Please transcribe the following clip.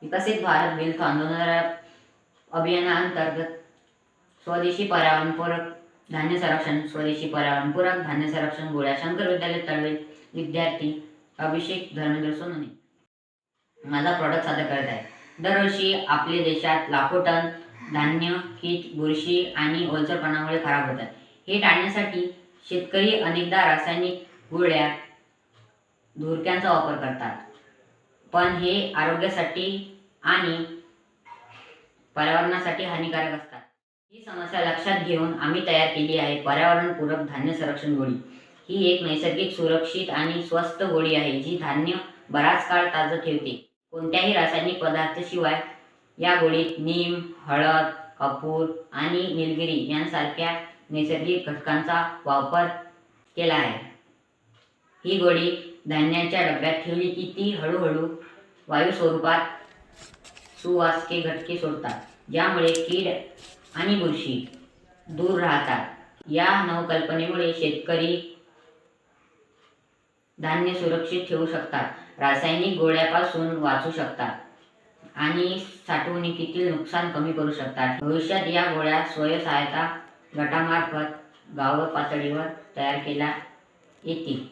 विकसित भारत बिल 2000 अभियानाअंतर्गत स्वदेशी पर्यावरणपूरक धान्य संरक्षण स्वदेशी पर्यावरणपूरक धान्य संरक्षण गोळ्या शंकर विद्यालय तळवे विद्यार्थी अभिषेक धर्मेंद्र सोनवणे माझा प्रॉडक्ट सादर करत आहे। दरवर्षी आपल्या देशात लाखो टन धान्य कीड बुरशी आणि ओलसरपणामुळे खराब होतात। हे टाळण्यासाठी शेतकरी अनेकदा रासायनिक गोळ्या धुरक्यांचा वापर करतात, पण हे आरोग्यासाठी आणि पर्यावरणासाठी हानिकारक असतात। ही समस्या लक्षात घेऊन आम्ही तयार केली आहे पर्यावरणपूरक धान्य संरक्षण गोळी। ही एक नैसर्गिक, सुरक्षित आणि स्वस्त गोळी आहे जी धान्य बराच काळ ताजं ठेवते। कोणत्याही रासायनिक पदार्थाशिवाय या गोळीत नीम, हळद, कपूर आणि निलगिरी यांसारख्या नैसर्गिक घटकांचा वापर केला आहे। ही गोळी धान्याच्या डब्यात ठेवली की ती हळूहळू वायू स्वरूपात सुवासिक घटके सोडतात, ज्यामुळे कीड आणि बुरशी दूर राहतात। या नवकल्पनेमुळे शेतकरी धान्य सुरक्षित ठेवू शकतात, रासायनिक गोळ्यांपासून वाचू शकतात आणि साठवणुकीतील नुकसान कमी करू शकतात। भविष्यात या गोळ्या स्वयंसहायता गटामार्फत गाव पातळीवर तयार केल्या येतील।